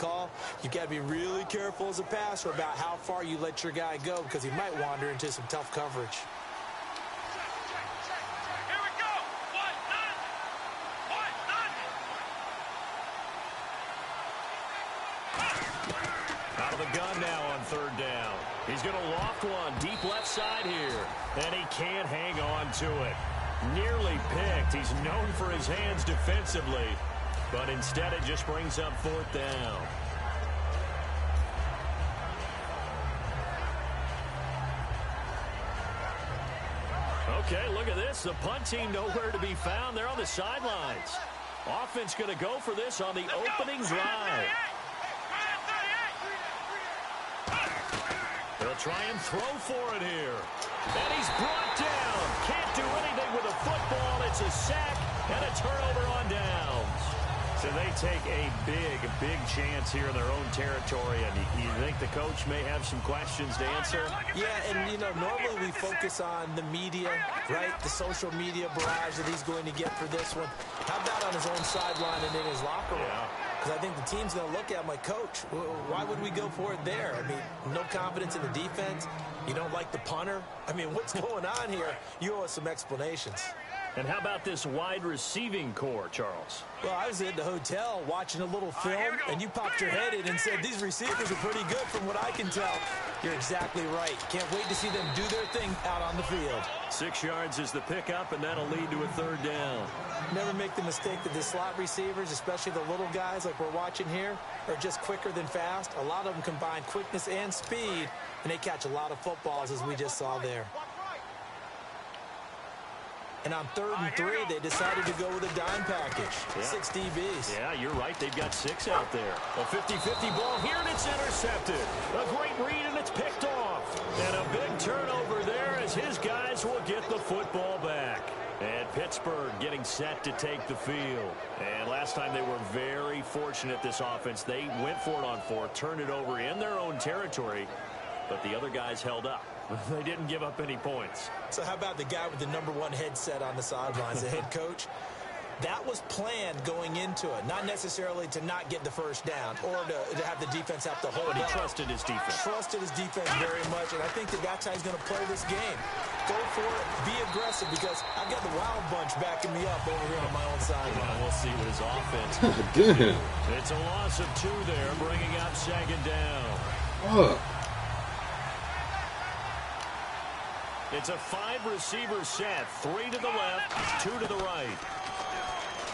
call, you've got to be really careful as a passer about how far you let your guy go because he might wander into some tough coverage. Here we go. Out of the gun now on third down. He's going to loft one deep left side here, and he can't hang on to it. Nearly picked. He's known for his hands defensively, but instead it just brings up fourth down. Okay, look at this. The punt team nowhere to be found. They're on the sidelines. Offense going to go for this on the opening drive. They'll try and throw for it here. And he's brought down. Can't do anything with a football. It's a sack and a turnover on downs. So they take a big chance here in their own territory. And you think the coach may have some questions to answer? Yeah, and, you know, normally we focus on the media, right? The social media barrage that he's going to get for this one. How about on his own sideline and in his locker room? Yeah. Because I think the team's going to look at him like, Coach, why would we go for it there? I mean, no confidence in the defense. You don't like the punter. I mean, what's going on here? You owe us some explanations. And how about this wide receiving core, Charles? Well, I was at the hotel watching a little film, and you popped your head in and said, these receivers are pretty good from what I can tell. You're exactly right. Can't wait to see them do their thing out on the field. 6 yards is the pickup, and that'll lead to a third down. Never make the mistake that the slot receivers, especially the little guys like we're watching here, are just quicker than fast. A lot of them combine quickness and speed, and they catch a lot of footballs, as we just saw there. And on 3rd and 3, they decided to go with a dime package. Yeah. 6 DBs. Yeah, you're right. They've got 6 out there. A 50-50 ball here, and it's intercepted. A great read, and it's picked off. And a big turnover there as his guys will get the football back. And Pittsburgh getting set to take the field. And last time they were very fortunate, this offense. They went for it on 4th, turned it over in their own territory, but the other guys held up. They didn't give up any points. So how about the guy with the #1 headset on the sidelines, the head coach? That was planned going into it, not necessarily to not get the first down or to have the defense have to hold But he up. trusted his defense. Trusted his defense very much, and I think that's how he's going to play this game. Go for it, be aggressive, because I've got the wild bunch backing me up over here on my own sideline. We'll see what his offense Damn. It's a loss of 2 there, bringing up 2nd down. Fuck. It's a 5-receiver set. 3 to the left, 2 to the right.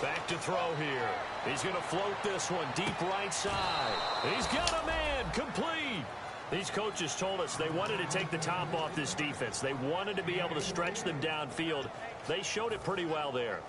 Back to throw here. He's going to float this one deep right side. He's got a man. Complete. These coaches told us they wanted to take the top off this defense. They wanted to be able to stretch them downfield. They showed it pretty well there.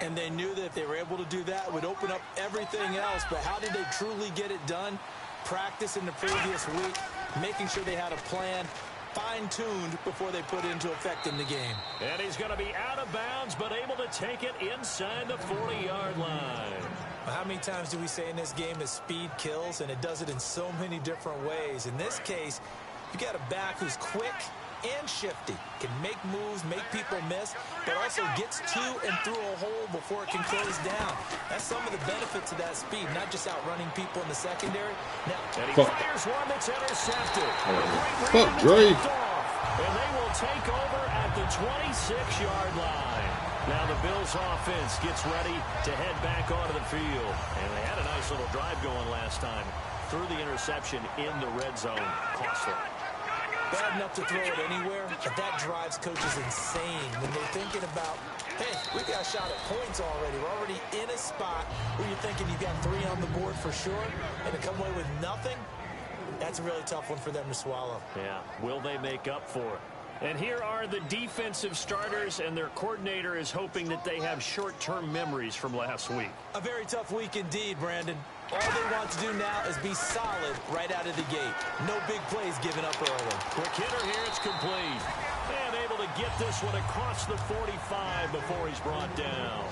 And they knew that if they were able to do that, it would open up everything else. But how did they truly get it done? Practice in the previous week, making sure they had a plan, fine-tuned before they put it into effect in the game. And he's going to be out of bounds, but able to take it inside the 40-yard line. How many times do we say in this game that speed kills, and it does it in so many different ways? In this case, you got a back who's quick and shifty, can make moves, make people miss, but also gets to and through a hole before it can close down. That's some of the benefits of that speed, not just outrunning people in the secondary. Now, and he fires one that's intercepted. Fuck, Dre. And they will take over at the 26-yard line. Now the Bills offense gets ready to head back onto the field. And they had a nice little drive going last time. Threw the interception in the red zone. Costly. Bad enough to throw it anywhere, but that drives coaches insane when they're thinking about, hey, we got a shot at points already. We're already in a spot where you're thinking you got 3 on the board for sure, and to come away with nothing, that's a really tough one for them to swallow. Yeah, will they make up for it? And here are the defensive starters, and their coordinator is hoping that they have short-term memories from last week. A very tough week indeed, Brandon. All they want to do now is be solid right out of the gate. No big plays given up early. Quick hitter here, it's complete. And able to get this one across the 45 before he's brought down.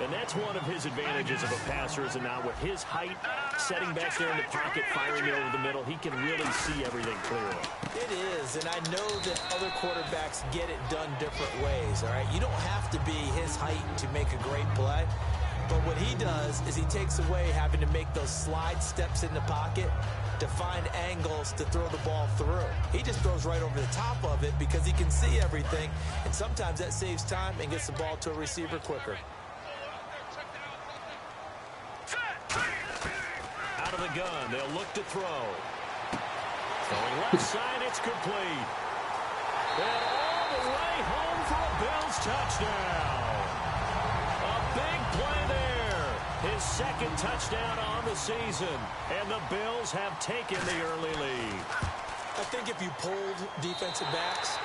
And that's one of his advantages of a passer, is now with his height, setting back there in the pocket, firing it over the middle, he can really see everything clearly. It is, and I know that other quarterbacks get it done different ways, all right? You don't have to be his height to make a great play. But what he does is he takes away having to make those slide steps in the pocket to find angles to throw the ball through. He just throws right over the top of it because he can see everything, and sometimes that saves time and gets the ball to a receiver quicker. Out of the gun, they'll look to throw. Throwing left side, it's complete. And all the way home for a Bills touchdown. A big play there. His second touchdown on the season. And the Bills have taken the early lead. I think if you polled defensive backs,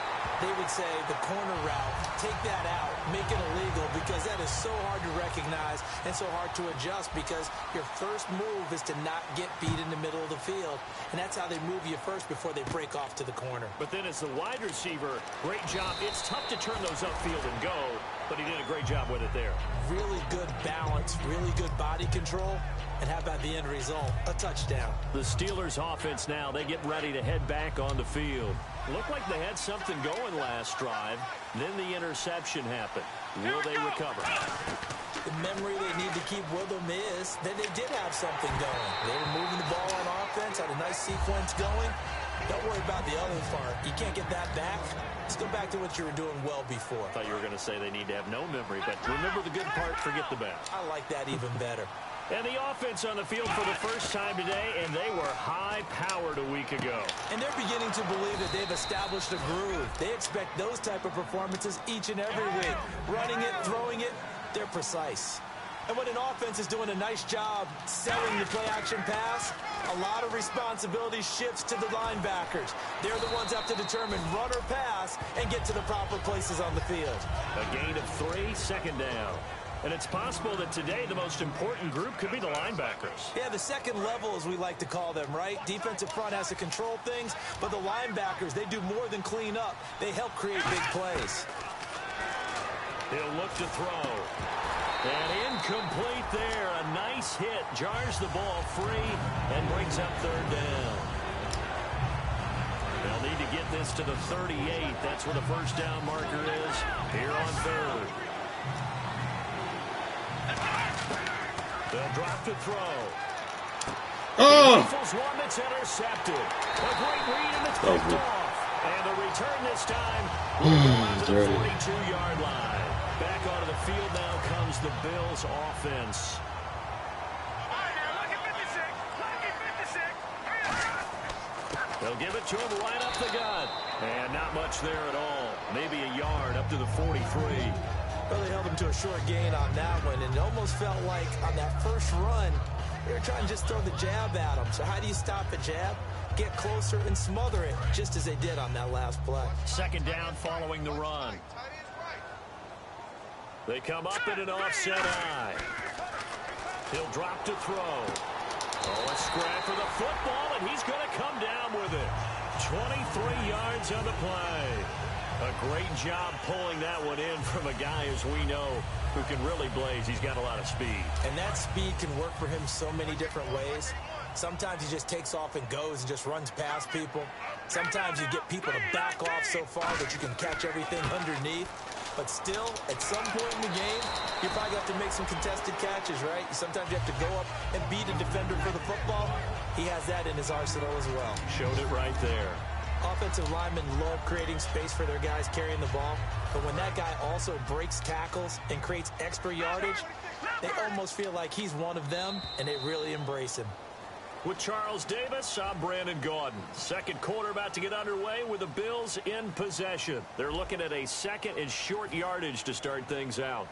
they would say the corner route, take that out, make it illegal, because that is so hard to recognize and so hard to adjust, because your first move is to not get beat in the middle of the field, and that's how they move you first before they break off to the corner. But then as the wide receiver, great job. It's tough to turn those upfield and go, but he did a great job with it there. Really good balance, really good body control, and how about the end result? A touchdown. The Steelers offense now, they get ready to head back on the field. Looked like they had something going last drive. Then the interception happened. Will they recover? The memory they need to keep with them is that they did have something going. They were moving the ball on offense, had a nice sequence going. Don't worry about the other part. You can't get that back. Let's go back to what you were doing well before. I thought you were going to say they need to have no memory, but remember the good part, forget the bad. I like that even better. And the offense on the field for the first time today, and they were high-powered a week ago. And they're beginning to believe that they've established a groove. They expect those type of performances each and every week. Running it, throwing it, they're precise. And when an offense is doing a nice job selling the play-action pass, a lot of responsibility shifts to the linebackers. They're the ones that have to determine run or pass and get to the proper places on the field. A gain of 3, second down. And it's possible that today the most important group could be the linebackers. Yeah, the second level, as we like to call them, right? Defensive front has to control things, but the linebackers, they do more than clean up. They help create big plays. He'll look to throw. And incomplete there. A nice hit. Jars the ball free and brings up third down. They'll need to get this to the 38. That's where the first down marker is here on third. They'll drop to throw. Oh! One that's intercepted. A great read, and it's picked off. And the return this time to the 42-yard line. Back onto the field now comes the Bills offense. They'll give it to him right up the gut. And not much there at all. Maybe a yard up to the 43. Well, they held him to a short gain on that one, and it almost felt like on that first run, they were trying to just throw the jab at him. So how do you stop a jab? Get closer and smother it, just as they did on that last play. Second down following the run. They come up in an offset eye. He'll drop to throw. Oh, a scrap for the football, and he's going to come down with it. 23 yards on the play. A great job pulling that one in from a guy, as we know, who can really blaze. He's got a lot of speed. And that speed can work for him so many different ways. Sometimes he just takes off and goes and just runs past people. Sometimes you get people to back off so far that you can catch everything underneath. But still, at some point in the game, you probably have to make some contested catches, right? Sometimes you have to go up and beat a defender for the football. He has that in his arsenal as well. Showed it right there. Offensive linemen love creating space for their guys carrying the ball, but when that guy also breaks tackles and creates extra yardage, they almost feel like he's one of them, and they really embrace him. With Charles Davis, I'm Brandon Gaudin. Second quarter about to get underway with the Bills in possession. They're looking at a second and short yardage to start things out.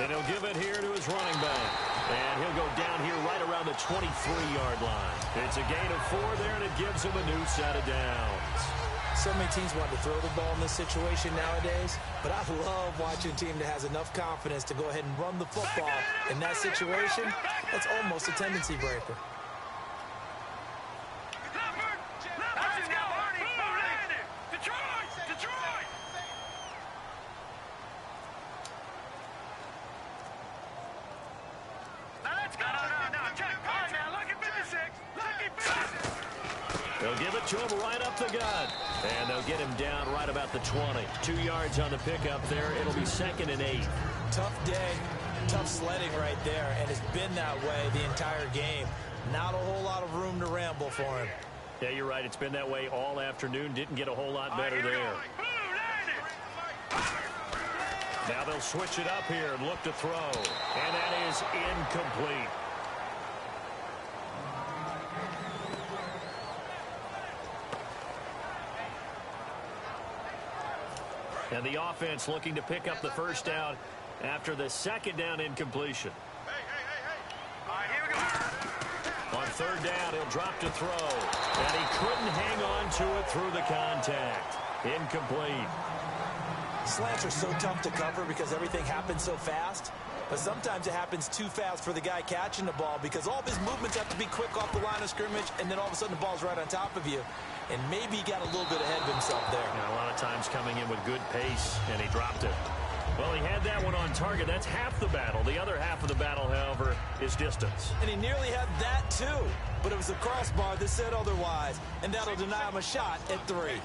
And he'll give it here to his running back. And he'll go down here right around the 23-yard line. It's a gain of 4 there, and it gives him a new set of downs. So So many teams want to throw the ball in this situation nowadays, but I love watching a team that has enough confidence to go ahead and run the football. In that situation, that's almost a tendency breaker. They'll give it to him right up the gut. And they'll get him down right about the 20. 2 yards on the pickup there. It'll be 2nd and 8. Tough day, tough sledding right there, and it's been that way the entire game. Not a whole lot of room to ramble for him. Yeah, you're right. It's been that way all afternoon. Didn't get a whole lot better there. Now they'll switch it up here and look to throw. And that is incomplete. And the offense looking to pick up the first down after the 2nd down incompletion. On 3rd down, he'll drop to throw. And he couldn't hang on to it through the contact. Incomplete. Slants are so tough to cover because everything happens so fast. But sometimes it happens too fast for the guy catching the ball because all of his movements have to be quick off the line of scrimmage, and then all of a sudden the ball's right on top of you. And maybe he got a little bit ahead of himself there. A lot of times coming in with good pace, and he dropped it. Well, he had that one on target. That's half the battle. The other half of the battle, however, is distance. And he nearly had that, too. But it was a crossbar that said otherwise, and that'll deny him a shot at 3.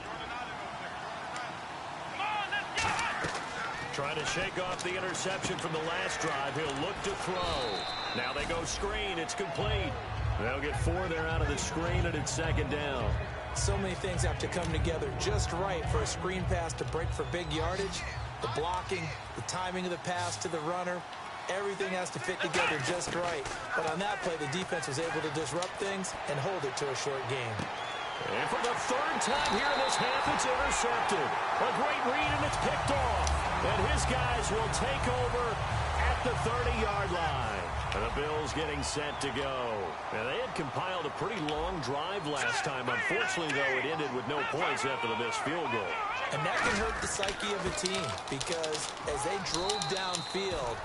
Trying to shake off the interception from the last drive. He'll look to throw. Now they go screen. It's complete. They'll get 4 there out of the screen, and it's 2nd down. So many things have to come together just right for a screen pass to break for big yardage. The blocking, the timing of the pass to the runner, everything has to fit together just right. But on that play, the defense was able to disrupt things and hold it to a short game. And for the 3rd time here in this half, it's intercepted. A great read, and it's picked off. And his guys will take over at the 30-yard line. And the Bills getting set to go. And they had compiled a pretty long drive last time. Unfortunately, though, it ended with no points after the missed field goal. And that can hurt the psyche of a team because as they drove downfield,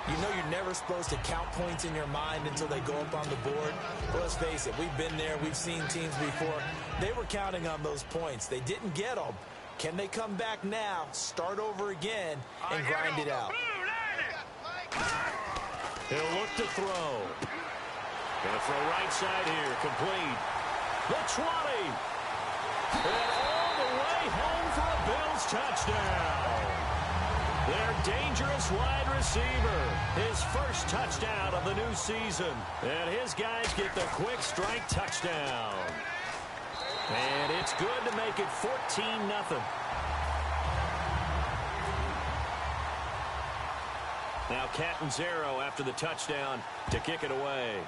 you know you're never supposed to count points in your mind until they go up on the board. But let's face it, we've been there. We've seen teams before. They were counting on those points. They didn't get them. Can they come back now, start over again, and grind it out? He'll look to throw. Gonna throw right side here. Complete. The 20. And all the way home for a Bills touchdown. Their dangerous wide receiver. His first touchdown of the new season. And his guys get the quick strike touchdown. And it's good to make it 14-0. Now Catanzaro after the touchdown to kick it away.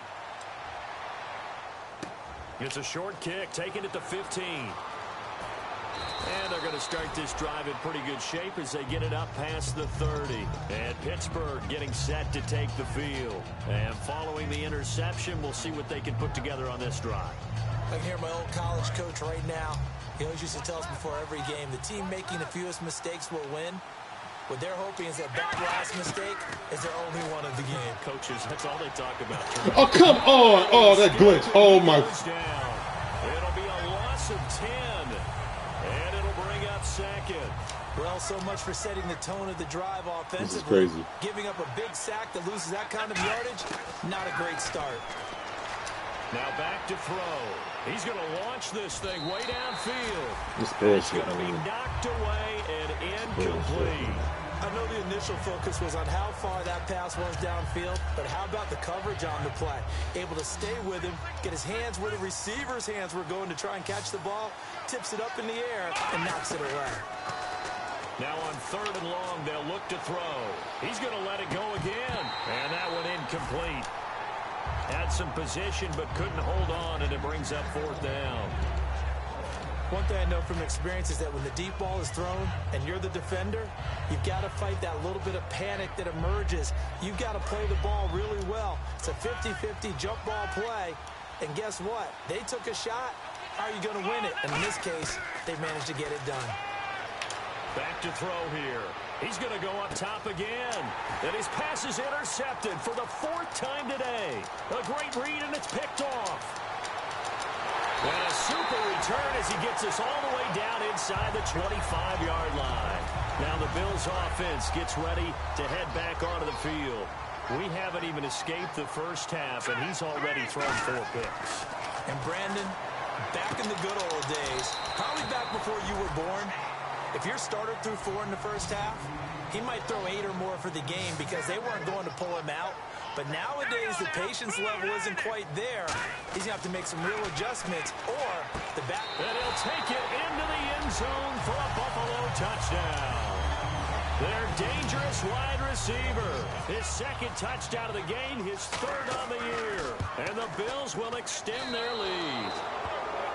It's a short kick, taking it to 15. And they're going to start this drive in pretty good shape as they get it up past the 30. And Pittsburgh getting set to take the field. And following the interception, we'll see what they can put together on this drive. I can hear my old college coach right now. He always used to tell us before every game, the team making the fewest mistakes will win. What they're hoping is that last mistake is their only one of the game. Coaches, that's all they talk about. Oh, come on. Oh, that glitch. Oh, my. It'll be a loss of 10. And it'll bring up 2nd. Well, so much for setting the tone of the drive offensively. This is crazy. Giving up a big sack that loses that kind of yardage, not a great start. Now back to throw. He's going to launch this thing way downfield. This bullshit, it's going to be knocked away and incomplete. I know the initial focus was on how far that pass was downfield, but how about the coverage on the play? Able to stay with him, get his hands where the receiver's hands were going to try and catch the ball, tips it up in the air, and knocks it away. Now on 3rd and long, they'll look to throw. He's going to let it go again, and that one incomplete. Had some position, but couldn't hold on, and it brings up 4th down. One thing I know from experience is that when the deep ball is thrown and you're the defender, you've got to fight that little bit of panic that emerges. You've got to play the ball really well. It's a 50-50 jump ball play. And guess what? They took a shot. how are you going to win it? And in this case, they managed to get it done. Back to throw here. He's going to go up top again. And his pass is intercepted for the 4th time today. A great read, and it's picked off. And a super return as he gets us all the way down inside the 25-yard line. Now the Bills offense gets ready to head back onto the field. We haven't even escaped the first half, and he's already thrown 4 picks. And Brandon, back in the good old days, probably back before you were born, if your starter threw 4 in the first half, he might throw 8 or more for the game because they weren't going to pull him out. But nowadays, the patience level isn't quite there. He's going to have to make some real adjustments, or the back. And he'll take it into the end zone for a Buffalo touchdown. Their dangerous wide receiver. His 2nd touchdown of the game, his 3rd on the year. And the Bills will extend their lead.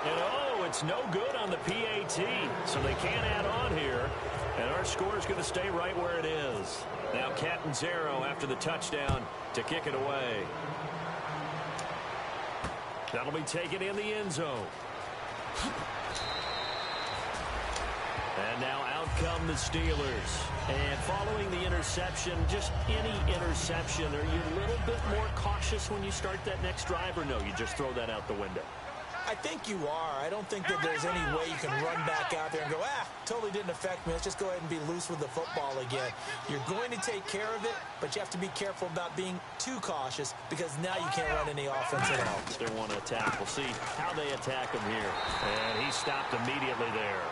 And it's no good on the PAT, so they can't add on here. And our score is going to stay right where it is. Now Catanzaro after the touchdown to kick it away. That'll be taken in the end zone. And now out come the Steelers. And following the interception, just any interception, are you a little bit more cautious when you start that next drive, or no, you just throw that out the window? I think you are. I don't think that there's any way you can run back out there and go, totally didn't affect me. Let's just go ahead and be loose with the football again. You're going to take care of it, but you have to be careful about being too cautious because now you can't run any offense at all. They want to attack. We'll see how they attack him here. And he stopped immediately there.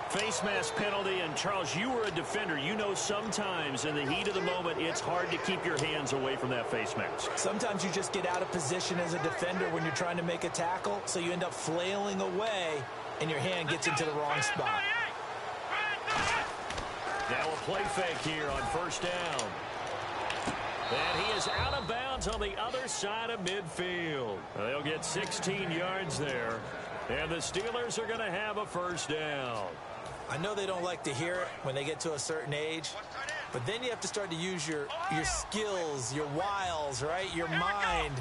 Face mask penalty, and Charles, you were a defender. You know sometimes in the heat of the moment, it's hard to keep your hands away from that face mask. Sometimes you just get out of position as a defender when you're trying to make a tackle, so you end up flailing away, and your hand gets into the wrong spot. Now a play fake here on 1st down. And he is out of bounds on the other side of midfield. They'll get 16 yards there, and the Steelers are going to have a 1st down. I know they don't like to hear it when they get to a certain age, but then you have to start to use your skills, your wiles, right? Your mind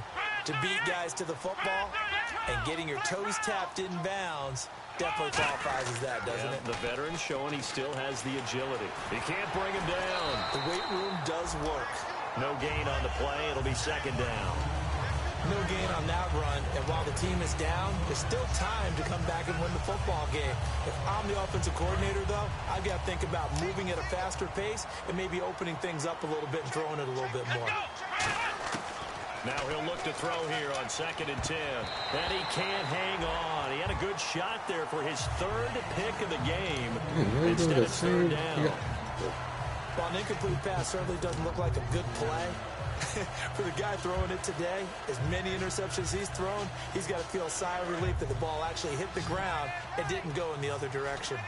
to beat guys to the football, and getting your toes tapped in bounds definitely qualifies as that, doesn't it? The veteran showing he still has the agility. He can't bring him down. The weight room does work. No gain on the play. It'll be 2nd down. No gain on that run, and while the team is down, there's still time to come back and win the football game. If I'm the offensive coordinator, though, I've got to think about moving at a faster pace and maybe opening things up a little bit and throwing it a little bit more. Now he'll look to throw here on 2nd and 10. And he can't hang on. He had a good shot there for his 3rd pick of the game. Instead of 3rd down. Well, an incomplete pass certainly doesn't look like a good play. For the guy throwing it today, as many interceptions he's thrown, he's got to feel a sigh of relief that the ball actually hit the ground and didn't go in the other direction.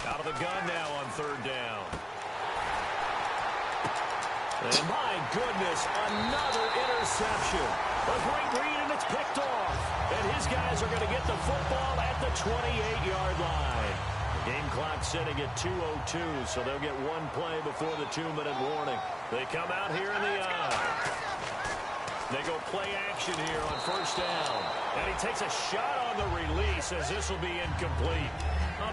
Out of the gun now on 3rd down. And my goodness, another interception. A great read, and it's picked off. And his guys are going to get the football at the 28-yard line. Game clock sitting at 2:02, so they'll get 1 play before the 2-minute warning. They come out here in the eye. They go play action here on 1st down. And he takes a shot on the release as this will be incomplete.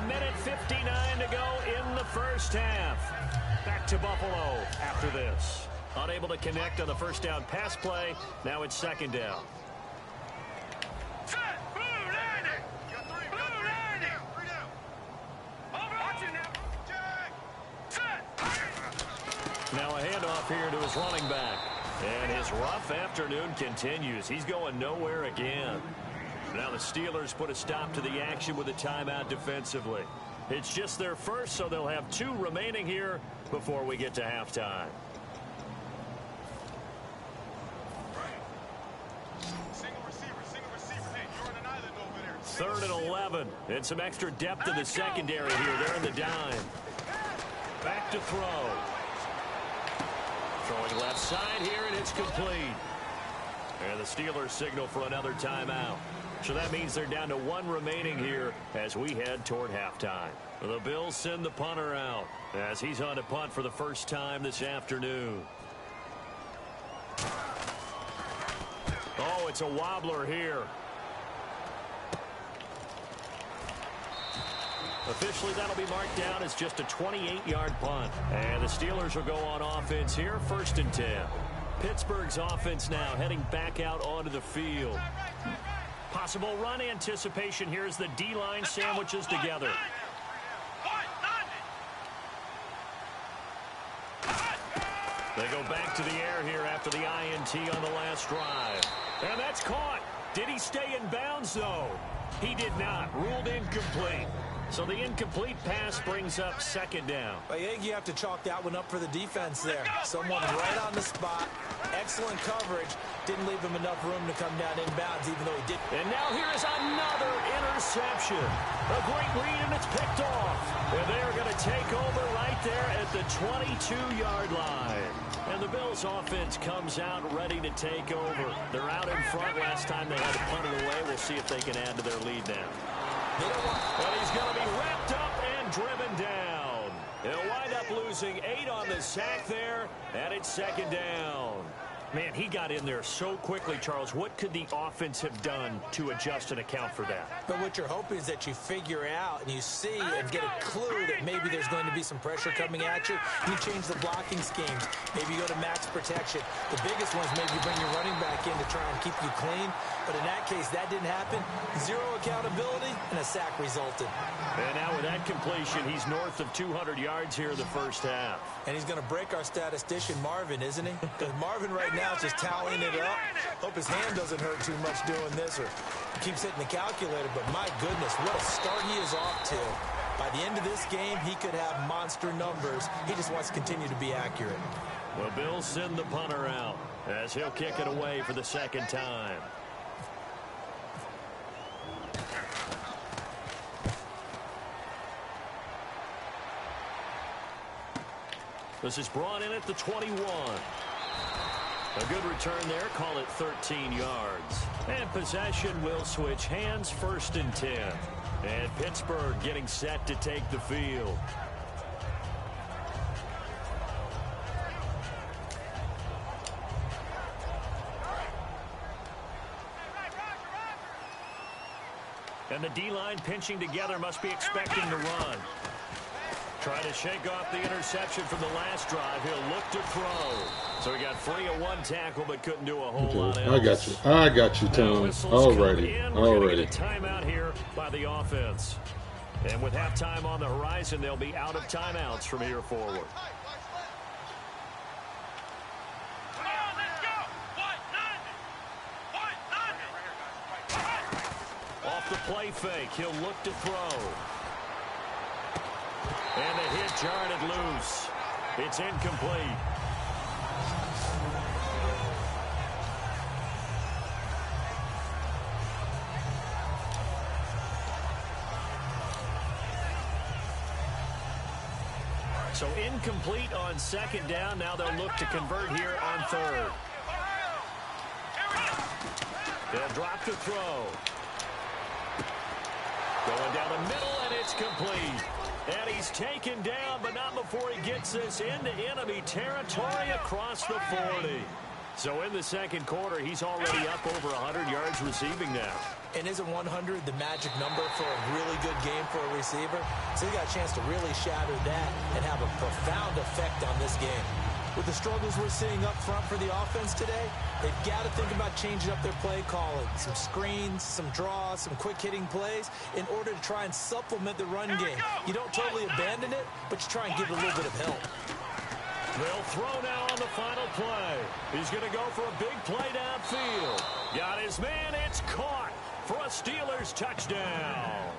1:59 to go in the 1st half. Back to Buffalo after this. Unable to connect on the 1st down pass play. Now it's 2nd down. Now a handoff here to his running back. And his rough afternoon continues. He's going nowhere again. Now the Steelers put a stop to the action with a timeout defensively. It's just their first, so they'll have 2 remaining here before we get to halftime. Third and 11. And some extra depth in the secondary here. They're in the dime. Back to throw. Throwing left side here, and it's complete. And the Steelers signal for another timeout. So that means they're down to 1 remaining here as we head toward halftime. The Bills send the punter out as he's on to punt for the first time this afternoon. Oh, it's a wobbler here. Officially, that'll be marked down as just a 28-yard punt. And the Steelers will go on offense here, 1st and 10. Pittsburgh's offense now heading back out onto the field. Possible run anticipation here as the D-line sandwiches together. They go back to the air here after the INT on the last drive. And that's caught. Did he stay in bounds, though? He did not. Ruled incomplete. So the incomplete pass brings up 2nd down. I think you have to chalk that one up for the defense there. Someone right on the spot. Excellent coverage. Didn't leave him enough room to come down inbounds, even though he did. And now here is another interception. A great read, and it's picked off. And they're going to take over right there at the 22-yard line. And the Bills' offense comes out ready to take over. They're out in front. Last time they had to punt it away. We'll see if they can add to their lead now. But he's going to be wrapped up and driven down. He'll wind up losing 8 on the sack there, and it's 2nd down. Man, he got in there so quickly, Charles. What could the offense have done to adjust and account for that? But what you're hoping is that you figure out and you see and get a clue that maybe there's going to be some pressure coming at you. You change the blocking schemes. Maybe you go to max protection. The biggest one is maybe bring your running back in to try and keep you clean. But in that case, that didn't happen. 0 accountability, and a sack resulted. And now with that completion, he's north of 200 yards here in the first half. And he's going to break our statistician, Marvin, isn't he? Because Marvin right now is just tallying it up. Hope his hand doesn't hurt too much doing this, or he keeps hitting the calculator. But my goodness, what a start he is off to. By the end of this game, he could have monster numbers. He just wants to continue to be accurate. Well, Bills send the punter out as he'll kick it away for the 2nd time. This is brought in at the 21. A good return there. Call it 13 yards. And possession will switch hands, 1st and 10. And Pittsburgh getting set to take the field. And the D-line pinching together, must be expecting to run. Trying to shake off the interception from the last drive. He'll look to throw. So he got free of 1 tackle, but couldn't do a whole lot else. I got you, Tom. Alrighty. Alrighty. Timeout here by the offense. And with halftime on the horizon, they'll be out of timeouts from here forward. Off the play fake, he'll look to throw. And the hit jarred loose. It's incomplete. So incomplete on 2nd down. Now they'll look to convert here on 3rd. They'll drop the throw. Going down the middle, and it's complete. And he's taken down, but not before he gets this into enemy territory across the 40. So in the 2nd quarter, he's already up over 100 yards receiving now. And isn't 100 the magic number for a really good game for a receiver? So he got a chance to really shatter that and have a profound effect on this game. With the struggles we're seeing up front for the offense today, they've got to think about changing up their play calling. Some screens, some draws, some quick-hitting plays in order to try and supplement the run game. You don't totally abandon it, but you try and give it a little bit of help. They'll throw now on the final play. He's going to go for a big play downfield. Got his man. It's caught for a Steelers touchdown.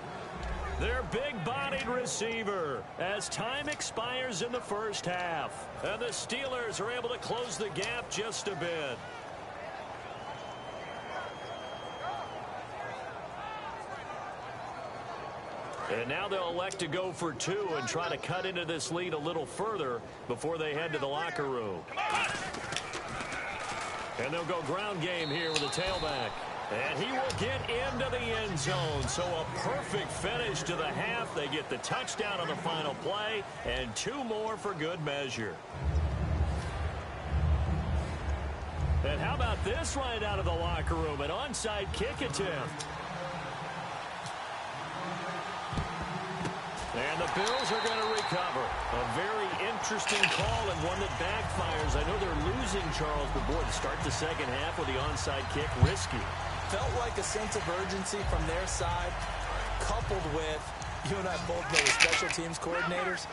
Their big-bodied receiver as time expires in the first half. And the Steelers are able to close the gap just a bit. And now they'll elect to go for 2 and try to cut into this lead a little further before they head to the locker room. And they'll go ground game here with the tailback. And he will get into the end zone. So a perfect finish to the half. They get the touchdown on the final play, and 2 more for good measure. And how about this right out of the locker room? An onside kick attempt. And the Bills are going to recover. A very interesting call and one that backfires. I know they're losing, Charles, but boy, to start the second half with the onside kick, risky. Felt like a sense of urgency from their side, coupled with, you and I both know the special teams coordinators,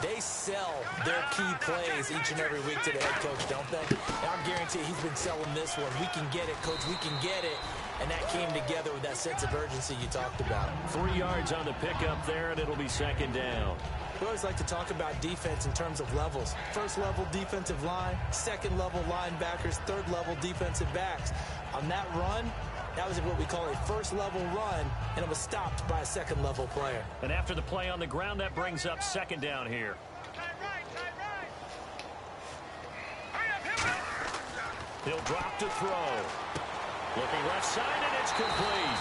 they sell their key plays each and every week to the head coach, don't they? And I'll guarantee he's been selling this one. We can get it, coach, we can get it. And that came together with that sense of urgency you talked about. 3 yards on the pickup there, and it'll be second down. We always like to talk about defense in terms of levels. First level defensive line, second level linebackers, third level defensive backs. On that run, that was what we call a first level run, and it was stopped by a second level player. And after the play on the ground, that brings up second down here. He'll drop to throw. Looking left side, and it's complete.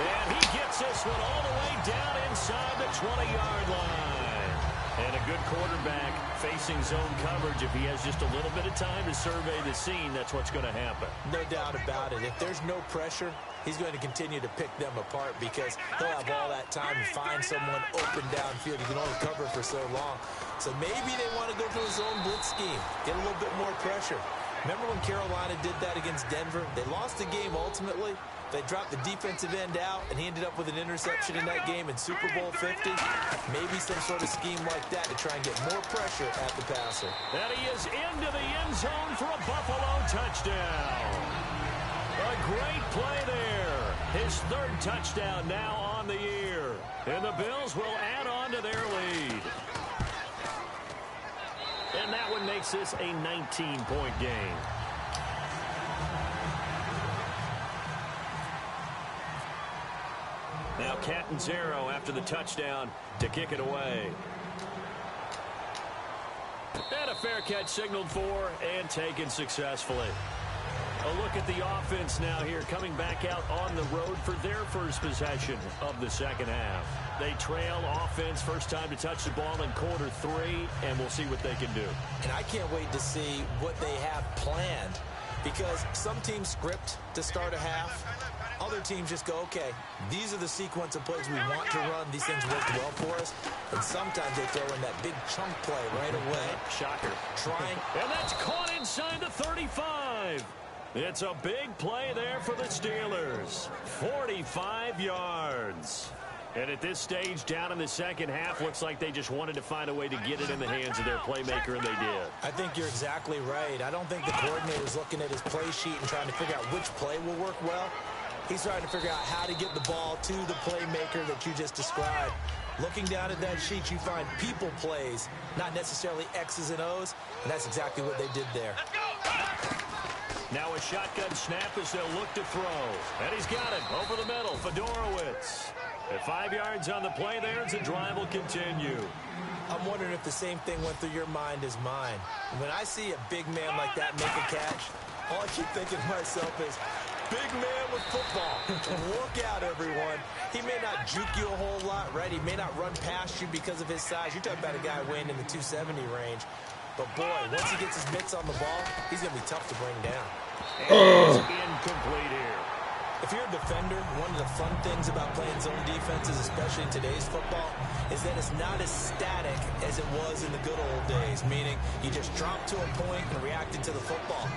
And he gets this one all the way down inside the 20-yard line. And a good quarterback facing zone coverage. If he has just a little bit of time to survey the scene, that's what's going to happen. No doubt about it. If there's no pressure, he's going to continue to pick them apart because he'll have all that time to find someone open downfield. He can only cover for so long. So maybe they want to go to a zone blitz scheme, get a little bit more pressure. Remember when Carolina did that against Denver? They lost the game ultimately. They dropped the defensive end out, and he ended up with an interception in that game in Super Bowl 50. Maybe some sort of scheme like that to try and get more pressure at the passer. And he is into the end zone for a Buffalo touchdown. A great play there. His third touchdown now on the year. And the Bills will add on to their lead. And that one makes this a 19-point game. Now Catanzaro after the touchdown to kick it away. And a fair catch signaled for and taken successfully. A look at the offense now here, coming back out on the road for their first possession of the second half. They trail offense, first time to touch the ball in quarter 3, and we'll see what they can do. And I can't wait to see what they have planned, because some teams script to start a half. Other teams just go, okay, these are the sequence of plays we want to run. These things work well for us. And sometimes they throw in that big chunk play right away. Shocker. Trying. And that's caught inside the 35. It's a big play there for the Steelers. 45 yards. And at this stage, down in the second half, looks like they just wanted to find a way to get it in the hands of their playmaker, and they did. I think you're exactly right. I don't think the coordinator's looking at his play sheet and trying to figure out which play will work well. He's trying to figure out how to get the ball to the playmaker that you just described. Looking down at that sheet, you find people plays, not necessarily X's and O's, and that's exactly what they did there. Now a shotgun snap as they'll look to throw. And he's got it over the middle. Fedorowicz. At 5 yards on the play there, as the drive will continue. I'm wondering if the same thing went through your mind as mine. When I see a big man like that make a catch, all I keep thinking to myself is, big man with football. Look out, everyone. He may not juke you a whole lot, right? He may not run past you because of his size. You're talking about a guy weighing in the 270 range. But, boy, once he gets his mitts on the ball, he's going to be tough to bring down. And it's incomplete here. If you're a defender, one of the fun things about playing zone defenses, especially in today's football, is that it's not as static as it was in the good old days, meaning you just drop to a point and reacted to the football.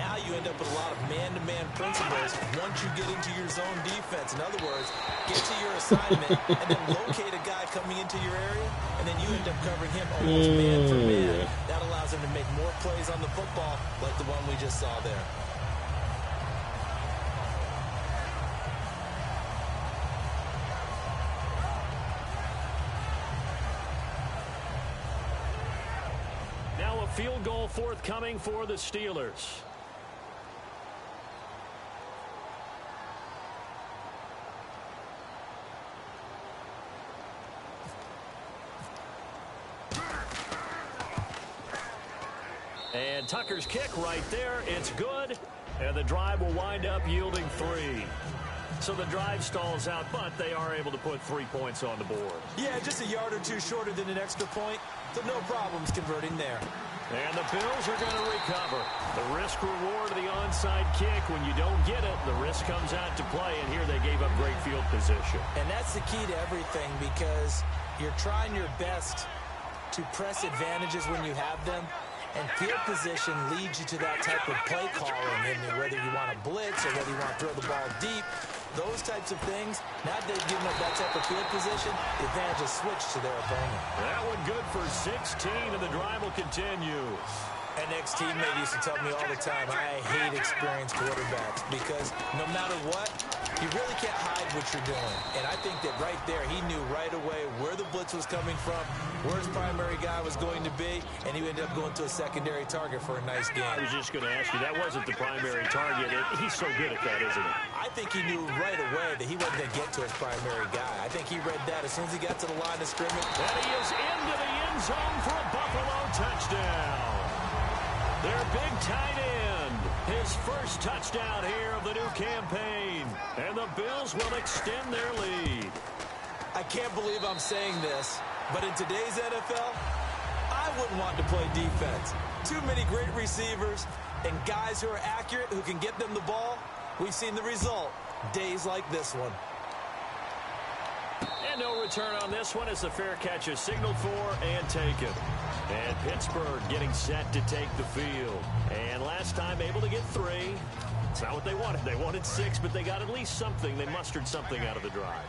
Now you end up with a lot of man-to-man principles once you get into your zone defense. In other words, get to your assignment and then locate a guy coming into your area, and then you end up covering him almost man for man. That allows him to make more plays on the football like the one we just saw there. Now a field goal forthcoming for the Steelers. And Tucker's kick right there. It's good. And the drive will wind up yielding 3. So the drive stalls out, but they are able to put 3 points on the board. Yeah, just a yard or two shorter than an extra point. So no problems converting there. And the Bills are going to recover. The risk reward of the onside kick. When you don't get it, the risk comes out to play. And here they gave up great field position. And that's the key to everything, because you're trying your best to press advantages when you have them. And field position leads you to that type of play calling. And whether you want to blitz or whether you want to throw the ball deep, those types of things, now they've given up that type of field position, the advantage is switched to their opponent. That one good for 16, and the drive will continue. An ex-teammate used to tell me all the time, I hate experienced quarterbacks, because no matter what, you really can't hide what you're doing. And I think that right there, he knew right away where the blitz was coming from, where his primary guy was going to be, and he ended up going to a secondary target for a nice game. I was just going to ask you, that wasn't the primary target. He's so good at that, isn't he? I think he knew right away that he wasn't going to get to his primary guy. I think he read that as soon as he got to the line of scrimmage. And he is into the end zone for a Buffalo touchdown. Their big tight end, his first touchdown here of the new campaign. And the Bills will extend their lead. I can't believe I'm saying this, but in today's NFL, I wouldn't want to play defense. Too many great receivers and guys who are accurate, who can get them the ball. We've seen the result, days like this one. And no return on this one as the fair catch is signaled for and taken. And Pittsburgh getting set to take the field. And last time able to get 3. It's not what they wanted. They wanted 6, but they got at least something. They mustered something out of the drive.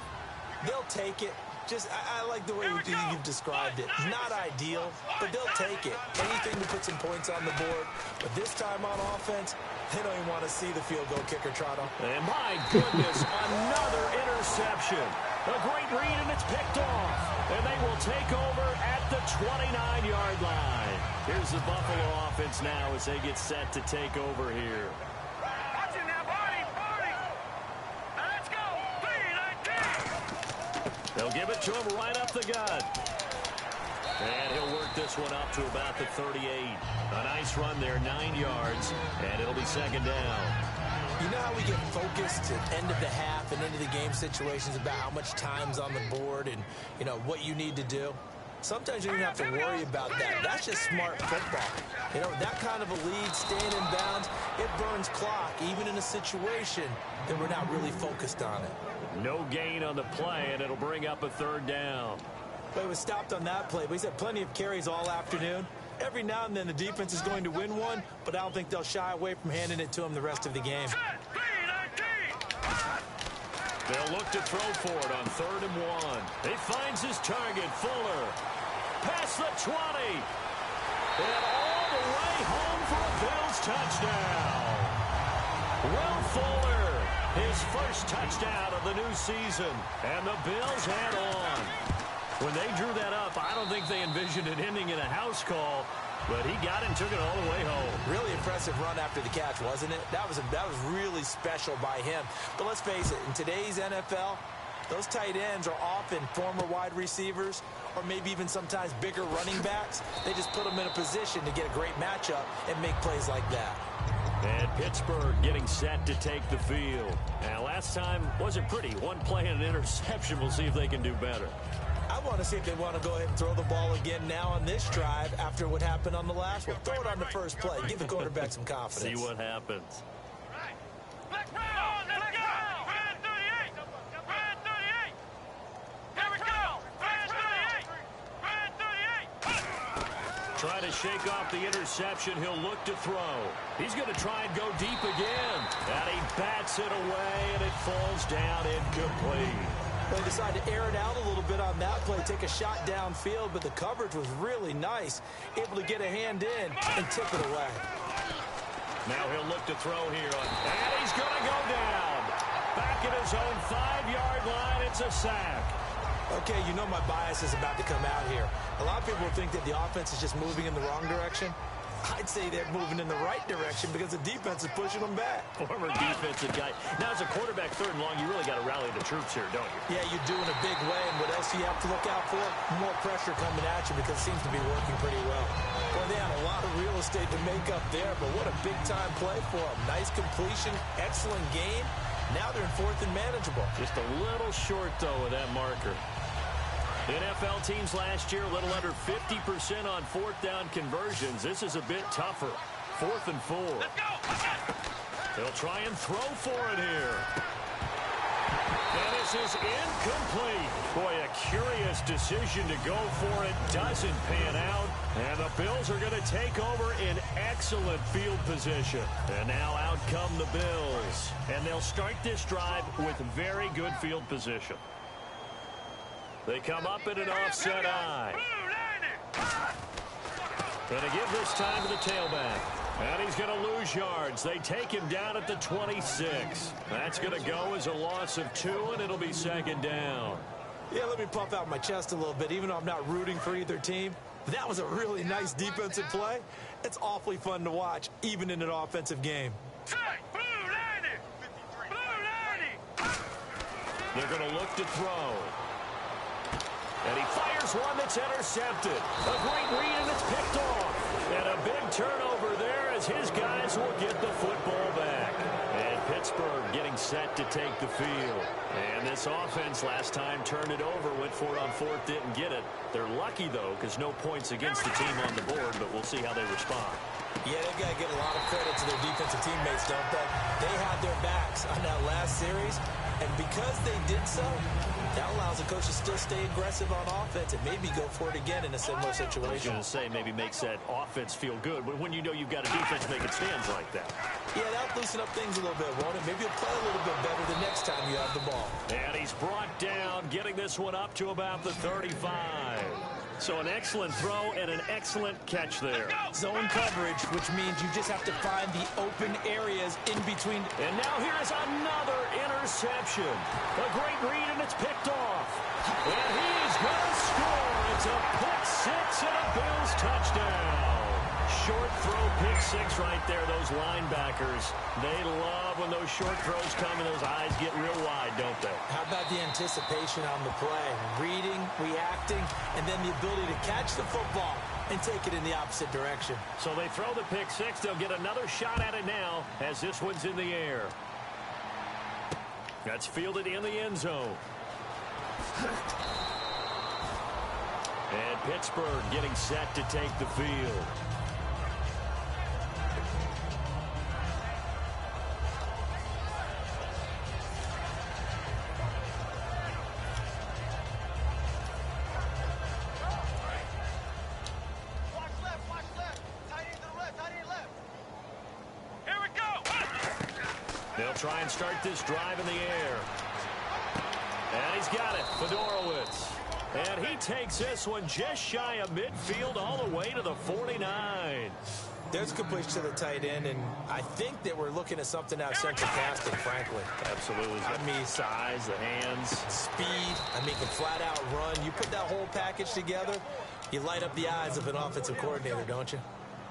They'll take it. I like the way you've described it. Not ideal, but they'll take it. Anything to put some points on the board. But this time on offense, they don't even want to see the field goal kicker trot on. And my goodness, another interception. A great read, and it's picked off. And they will take over at the 29-yard line. Here's the Buffalo offense now as they get set to take over here. They'll give it to him right up the gut. And he'll work this one up to about the 38. A nice run there, 9 yards, and it'll be second down. You know how we get focused at end of the half and into the game situations about how much time's on the board and, you know, what you need to do? Sometimes you don't have to worry about that. That's just smart football. You know, that kind of a lead, staying in bounds, it burns clock, even in a situation that we're not really focused on it. No gain on the play, and it'll bring up a third down. But it was stopped on that play. But he's had plenty of carries all afternoon. Every now and then the defense is going to win one, but I don't think they'll shy away from handing it to him the rest of the game. They'll look to throw for it on 3rd and 1. He finds his target, Fuller. Past the 20. And all the way home for a Bills touchdown. Will Fuller, his first touchdown of the new season. And the Bills head on. When they drew that up, I don't think they envisioned it ending in a house call. But he got it and took it all the way home. Really impressive run after the catch, wasn't it? That was really special by him. But let's face it, in today's NFL, those tight ends are often former wide receivers or maybe even sometimes bigger running backs. They just put them in a position to get a great matchup and make plays like that. And Pittsburgh getting set to take the field. Now, last time wasn't pretty. One play and an interception. We'll see if they can do better. I want to see if they want to go ahead and throw the ball again now on this drive after what happened on the last one. Throw it on the first play. Give the quarterback some confidence. See what happens. Let's go! Brand 38! Brand 38! Here we go! Brand 38! Brand 38! Try to shake off the interception. He'll look to throw. He's going to try and go deep again. And he bats it away, and it falls down incomplete. They decided to air it out a little bit on that play, take a shot downfield, but the coverage was really nice. Able to get a hand in and tip it away. Now he'll look to throw here. And he's going to go down. Back at his own 5-yard line, it's a sack. Okay, you know my bias is about to come out here. A lot of people think that the offense is just moving in the wrong direction. I'd say they're moving in the right direction because the defense is pushing them back. Former defensive guy. Now, as a quarterback 3rd and long, you really got to rally the troops here, don't you? Yeah, you do in a big way. And what else do you have to look out for? More pressure coming at you because it seems to be working pretty well. Well, they had a lot of real estate to make up there, but what a big-time play for them. Nice completion, excellent game. Now they're in 4th and manageable. Just a little short, though, of that marker. NFL teams last year, a little under 50% on fourth down conversions. This is a bit tougher. 4th and 4. Let's go. They'll try and throw for it here. And this is incomplete. Boy, a curious decision to go for it. Doesn't pan out. And the Bills are going to take over in excellent field position. And now out come the Bills. And they'll start this drive with very good field position. They come up in an offset eye. And they give this time to the tailback. And he's going to lose yards. They take him down at the 26. That's going to go as a loss of 2, and it'll be 2nd down. Yeah, let me puff out my chest a little bit, even though I'm not rooting for either team. That was a really nice defensive play. It's awfully fun to watch, even in an offensive game. They're going to look to throw. And he fires one that's intercepted. A great read, and it's picked off. And a big turnover there as his guys will get the football back. And Pittsburgh getting set to take the field. And this offense last time turned it over, went for it on 4th, didn't get it. They're lucky, though, because no points against the team on the board, but we'll see how they respond. Yeah, they've got to give a lot of credit to their defensive teammates, don't they? They had their backs on that last series, and because they did so, that allows the coach to still stay aggressive on offense and maybe go for it again in a similar situation. I was going to say maybe makes that offense feel good, but when you know you've got a defense making stands like that. Yeah, that'll loosen up things a little bit, won't it? Maybe you'll play a little bit better the next time you have the ball. And he's brought down, getting this one up to about the 35. So an excellent throw and an excellent catch there. Zone coverage, which means you just have to find the open areas in between. And now here's another interception. A great read, and it's picked off. And he's going to score. It's a pick 6 and a Bills touchdown. Short throw, pick 6 right there. Those linebackers, they love when those short throws come and those eyes get real wide, don't they? How about the anticipation on the play? Reading, reacting, and then the ability to catch the football and take it in the opposite direction. So they throw the pick 6. They'll get another shot at it now as this one's in the air. That's fielded in the end zone. And Pittsburgh getting set to take the field. They'll try and start this drive in the air. And he's got it, Fedorowicz. And he takes this one just shy of midfield all the way to the 49. There's completion to the tight end, and I think that we're looking at something out central casting, frankly. Absolutely. I mean, size, the hands. Speed. I mean, can flat out run. You put that whole package together, you light up the eyes of an offensive coordinator, don't you?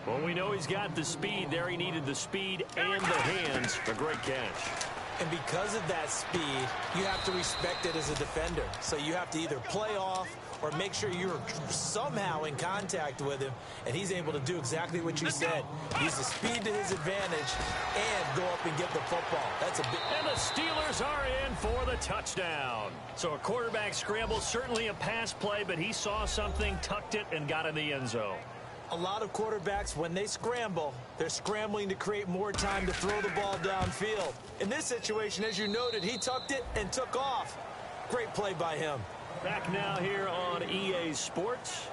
Well, we know he's got the speed there. He needed the speed and the hands. A great catch. And because of that speed, you have to respect it as a defender. So you have to either play off or make sure you're somehow in contact with him, and he's able to do exactly what you said. Use the speed to his advantage and go up and get the football. That's a big... And the Steelers are in for the touchdown. So a quarterback scramble, certainly a pass play, but he saw something, tucked it, and got in the end zone. A lot of quarterbacks, when they scramble, they're scrambling to create more time to throw the ball downfield. In this situation, as you noted, he tucked it and took off. Great play by him. Back now here on EA Sports.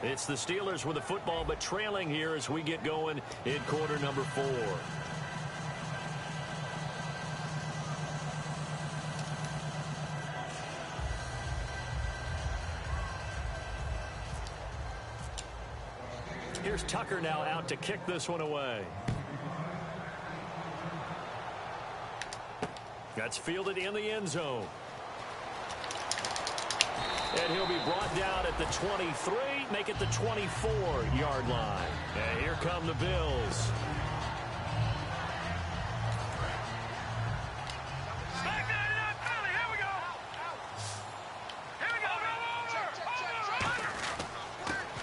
It's the Steelers with the football, but trailing here as we get going in quarter number 4. Here's Tucker now out to kick this one away. That's fielded in the end zone. And he'll be brought down at the 23, make it the 24-yard line. And here come the Bills.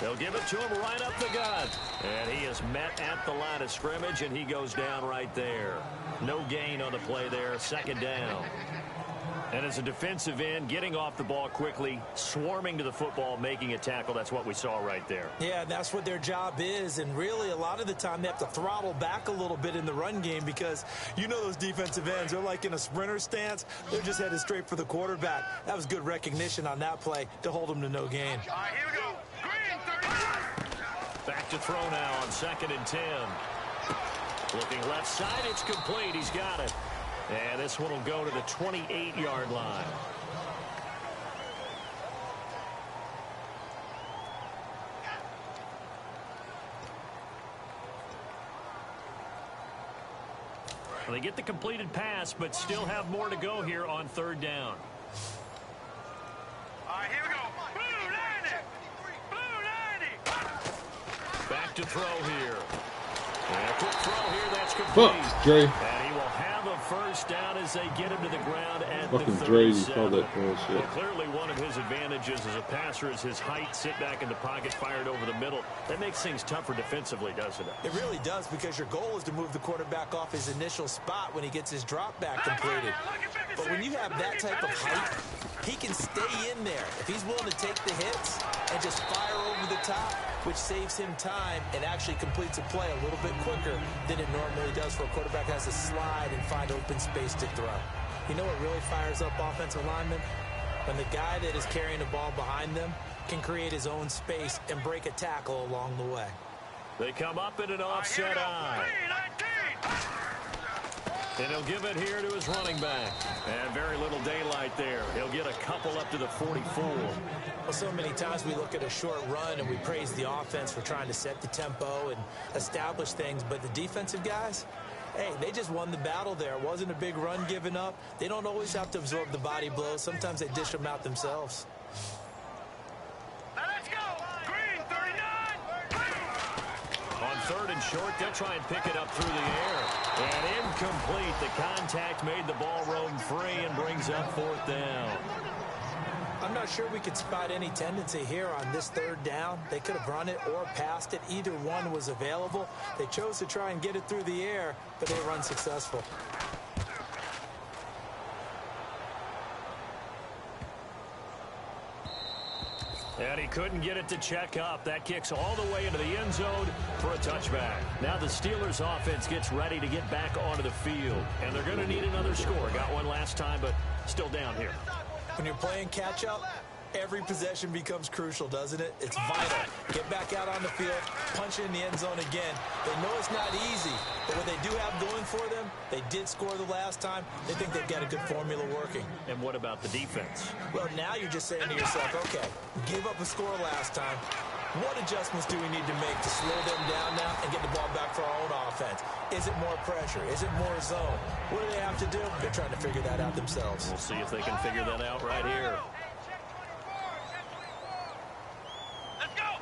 They'll give it to him right up the gut. And he is met at the line of scrimmage, and he goes down right there. No gain on the play there, second down. And as a defensive end, getting off the ball quickly, swarming to the football, making a tackle, that's what we saw right there. Yeah, that's what their job is. And really, a lot of the time, they have to throttle back a little bit in the run game because you know those defensive ends, they're like in a sprinter stance. They're just headed straight for the quarterback. That was good recognition on that play to hold them to no gain. All right, here we go. Green, 39. Back to throw now on 2nd and 10. Looking left side, it's complete. He's got it. And this one will go to the 28-yard line. Well, they get the completed pass, but still have more to go here on 3rd down. All right, here we go. Blue 90. Blue 90. Back to throw here. And a quick throw here, that's complete. Fuck, Dre. And he will have a first down as they get him to the ground at Fucking the Dre, you 37. call that bullshit. Well, clearly one of his advantages as a passer is his height, sit back in the pocket, fired over the middle. That makes things tougher defensively, doesn't it? It really does, because your goal is to move the quarterback off his initial spot when he gets his drop back completed. But when you have that type of height, he can stay in there. If he's willing to take the hits and just fire over the top, which saves him time and actually completes a play a little bit quicker than it normally does for a quarterback who has to slide and find open space to throw. You know what really fires up offensive linemen? When the guy that is carrying the ball behind them can create his own space and break a tackle along the way. They come up in an offset eye. And he'll give it here to his running back. And very little daylight there. He'll get a couple up to the 44. Well, so many times we look at a short run and we praise the offense for trying to set the tempo and establish things. But the defensive guys, hey, they just won the battle there. It wasn't a big run given up. They don't always have to absorb the body blows. Sometimes they dish them out themselves. Now let's go. Green, 39. On 3rd and short, they'll try and pick it up through the air. And incomplete. The contact made the ball roam free and brings up 4th down. I'm not sure we could spot any tendency here on this 3rd down. They could have run it or passed it. Either one was available. They chose to try and get it through the air, but they were unsuccessful. And he couldn't get it to check up. That kicks all the way into the end zone for a touchback. Now the Steelers offense gets ready to get back onto the field. And they're going to need another score. Got one last time, but still down here. When you're playing catch-up, every possession becomes crucial, doesn't it? It's vital. Get back out on the field, punch it in the end zone again. They know it's not easy, but what they do have going for them, they did score the last time. They think they've got a good formula working. And what about the defense? Well, now you're just saying to yourself, okay, gave up a score last time. What adjustments do we need to make to slow them down now and get the ball back for our own offense? Is it more pressure? Is it more zone? What do they have to do? They're trying to figure that out themselves. We'll see if they can figure that out right here. Let's go.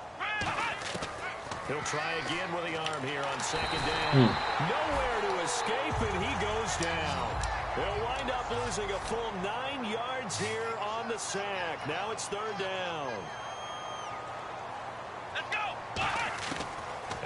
He'll try again with the arm here on 2nd down. Nowhere to escape, and he goes down. They'll wind up losing a full 9 yards here on the sack. Now it's 3rd down. Let's go.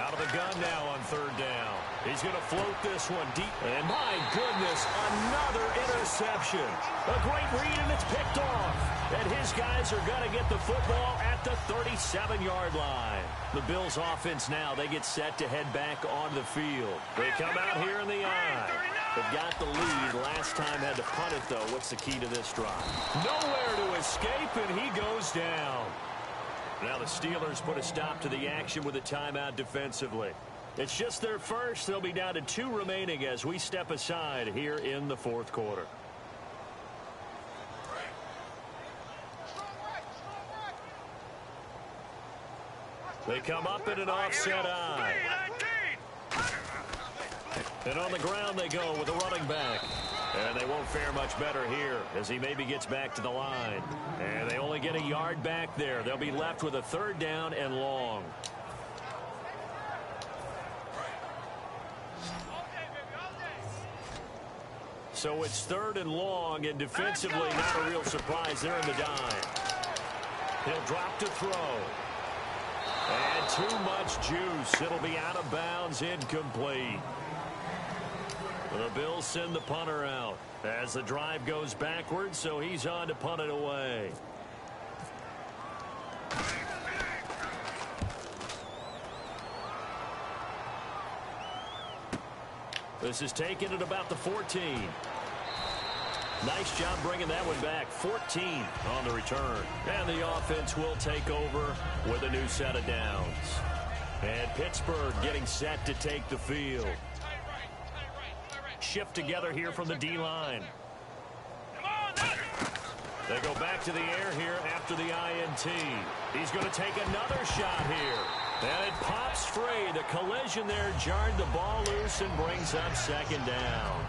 Out of the gun now on 3rd down. He's going to float this one deep. And my goodness, another interception. A great read, and it's picked off. And his guys are going to get the football at the 37-yard line. The Bills offense now, they get set to head back onto the field. They come out here in the eye. They've got the lead. Last time had to punt it, though. What's the key to this drive? Nowhere to escape, and he goes down. Now the Steelers put a stop to the action with a timeout defensively. It's just their first. They'll be down to 2 remaining as we step aside here in the 4th quarter. They come up in an offset eye. And on the ground they go with the running back. And they won't fare much better here as he maybe gets back to the line. And they only get a yard back there. They'll be left with a 3rd down and long. So it's 3rd and long, and defensively not a real surprise. They're in the dime. He'll drop to throw. And too much juice. It'll be out of bounds, incomplete. The Bills send the punter out as the drive goes backwards, so he's on to punt it away. This is taken at about the 14. Nice job bringing that one back. 14 on the return. And the offense will take over with a new set of downs. And Pittsburgh getting set to take the field. Shift together here from the D-line. They go back to the air here after the INT. He's going to take another shot here. And it pops free. The collision there jarred the ball loose and brings up second down.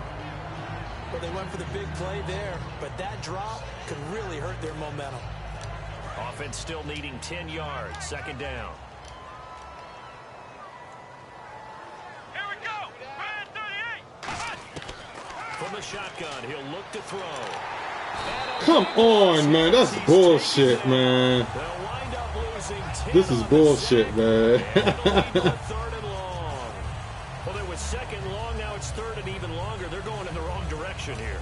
Well, they went for the big play there, but that drop could really hurt their momentum. Offense still needing 10 yards. Second down. Here we go. Brand 38. From the shotgun, he'll look to throw. Come on, man. That's bullshit, man. They'll wind up losing 10. This is bullshit, man. Third and long. Well, it was second long. Now it's third and even longer. They're going in the wrong direction here.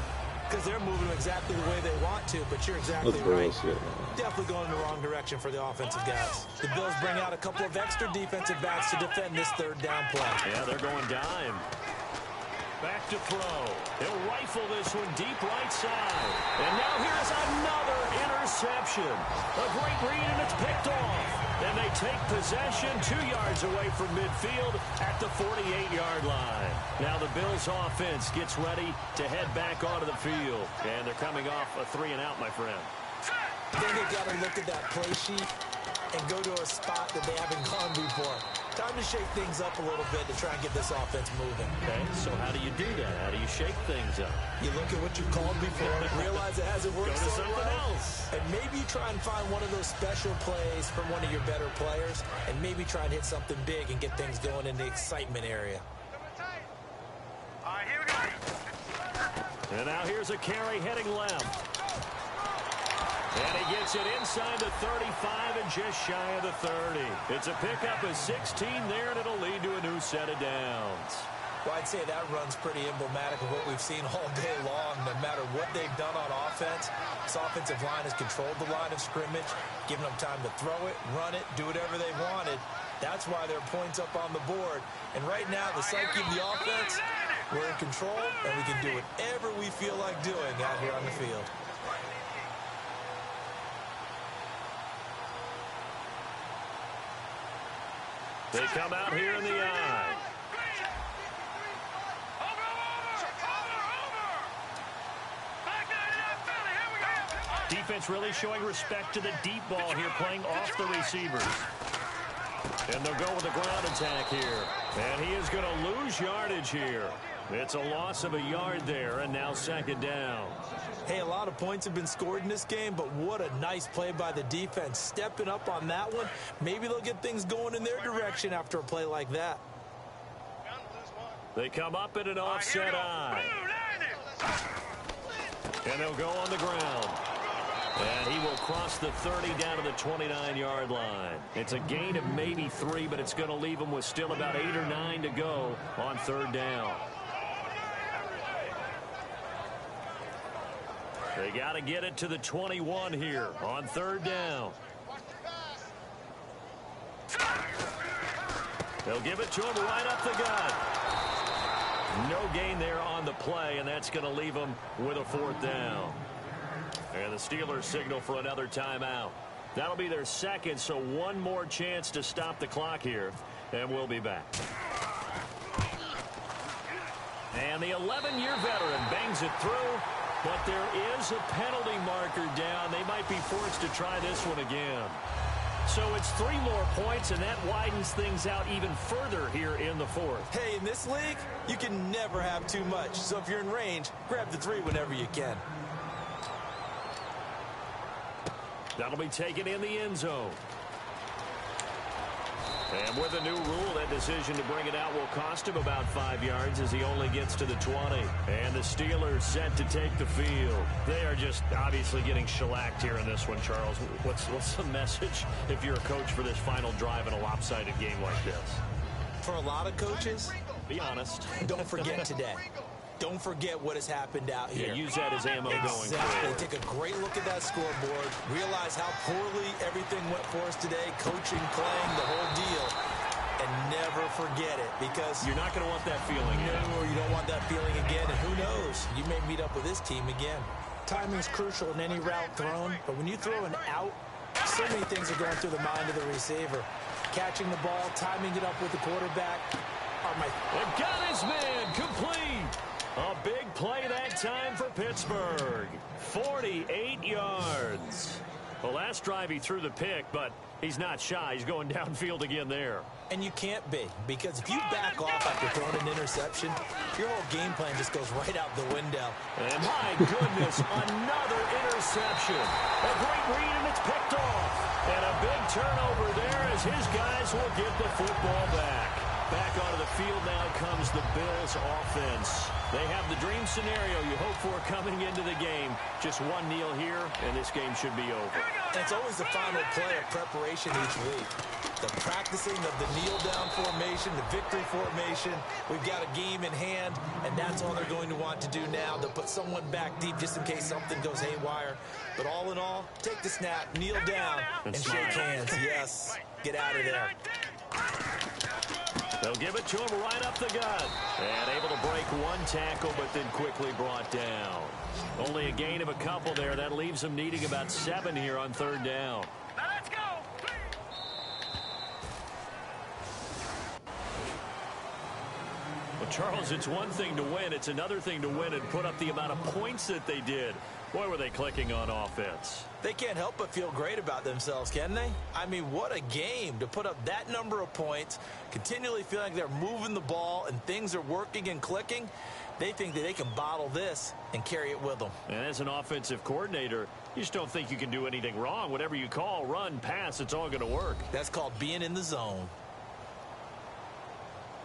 Because they're moving exactly the way they want to, but you're exactly That's right. bullshit, man. Definitely going in the wrong direction for the offensive guys. The Bills bring out a couple of extra defensive backs to defend this third down play. Yeah, they're going dime. Back to throw. He'll rifle this one deep right side. And now here's another interception. A great read, and it's picked off. And they take possession 2 yards away from midfield at the 48-yard line. Now the Bills offense gets ready to head back onto the field. And they're coming off a 3-and-out, my friend. Then they've got to look at that play sheet and go to a spot that they haven't gone before. Time to shake things up a little bit to try and get this offense moving. Okay, so how do you do that? How do you shake things up? You look at what you've called before, realize it hasn't worked Go to so something well, else. and maybe you try and find one of those special plays from one of your better players, and maybe try and hit something big and get things going in the excitement area. All right, here we go. And now here's a carry heading left. And he gets it inside the 35 and just shy of the 30. It's a pickup of 16 there, and it'll lead to a new set of downs. Well, I'd say that run's pretty emblematic of what we've seen all day long. No matter what they've done on offense, this offensive line has controlled the line of scrimmage, given them time to throw it, run it, do whatever they wanted. That's why there are points up on the board. And right now, the psyche of the offense, we're in control, and we can do whatever we feel like doing out here on the field. They come out here in the eye. Defense really showing respect to the deep ball here, playing off the receivers. And they'll go with a ground attack here. And he is going to lose yardage here. It's a loss of a yard there, and now second down. Hey, a lot of points have been scored in this game, but what a nice play by the defense. Stepping up on that one, maybe they'll get things going in their direction after a play like that. They come up in an offset eye. And they'll go on the ground. And he will cross the 30 down to the 29-yard line. It's a gain of maybe 3, but it's going to leave them with still about 8 or 9 to go on third down. They got to get it to the 21 here on third down. They'll give it to him right up the gut. No gain there on the play, and that's going to leave them with a fourth down. And the Steelers signal for another timeout. That'll be their second, so one more chance to stop the clock here, and we'll be back. And the 11-year veteran bangs it through, but there is a penalty marker down. They might be forced to try this one again. So it's 3 more points, and that widens things out even further here in the fourth. Hey, in this league, you can never have too much. So if you're in range, grab the 3 whenever you can. That'll be taken in the end zone. And with a new rule, that decision to bring it out will cost him about 5 yards as he only gets to the 20. And the Steelers set to take the field. They are just obviously getting shellacked here in this one, Charles. What's the message if you're a coach for this final drive in a lopsided game like this? For a lot of coaches, be honest. don't forget today. Don't forget what has happened out here. Yeah, use that as ammo going forward. Take a great look at that scoreboard. Realize how poorly everything went for us today. Coaching, playing, the whole deal. And never forget it, because you're not going to want that feeling again. No, you don't want that feeling again. And who knows? You may meet up with this team again. Timing is crucial in any route thrown, but when you throw an out, so many things are going through the mind of the receiver. Catching the ball, timing it up with the quarterback. And got his man complete. A big play that time for Pittsburgh. 48 yards. The last drive he threw the pick, but he's not shy. He's going downfield again there. And you can't be, because if you back off after throwing an interception, your whole game plan just goes right out the window. And my goodness, another interception. A great read, and it's picked off. And a big turnover there as his guys will get the football back. Back onto the field now comes the Bills offense. They have the dream scenario you hope for coming into the game. Just one kneel here, and this game should be over. And it's always the final play of preparation each week. The practicing of the kneel-down formation, the victory formation. We've got a game in hand, and that's all they're going to want to do now, to put someone back deep just in case something goes haywire. But all in all, take the snap, kneel down, and shake hands. Yes, get out of there. They'll give it to him right up the gut. And able to break one tackle, but then quickly brought down. Only a gain of a couple there. That leaves them needing about 7 here on third down. Now let's go. Well, Charles, it's one thing to win. It's another thing to win and put up the amount of points that they did. Boy, were they clicking on offense. They can't help but feel great about themselves, can they? I mean, what a game to put up that number of points, continually feeling like they're moving the ball and things are working and clicking. They think that they can bottle this and carry it with them. And as an offensive coordinator, you just don't think you can do anything wrong. Whatever you call, run, pass, it's all going to work. That's called being in the zone.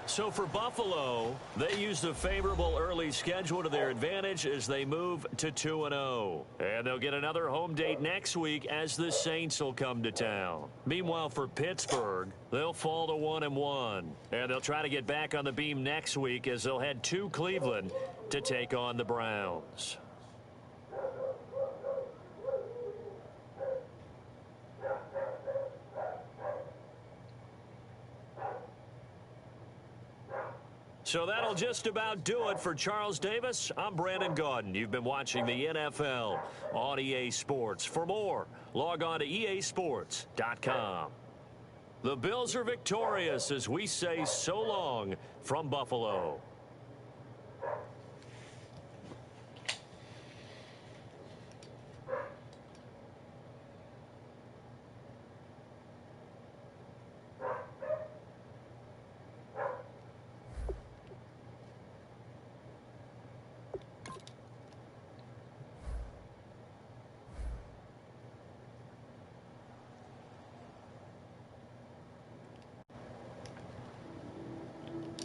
So for Buffalo, they used a favorable early schedule to their advantage as they move to 2-0. And they'll get another home date next week as the Saints will come to town. Meanwhile, for Pittsburgh, they'll fall to 1-1. And they'll try to get back on the beam next week as they'll head to Cleveland to take on the Browns. So that'll just about do it for Charles Davis. I'm Brandon Gaudin. You've been watching the NFL on EA Sports. For more, log on to easports.com. The Bills are victorious as we say so long from Buffalo.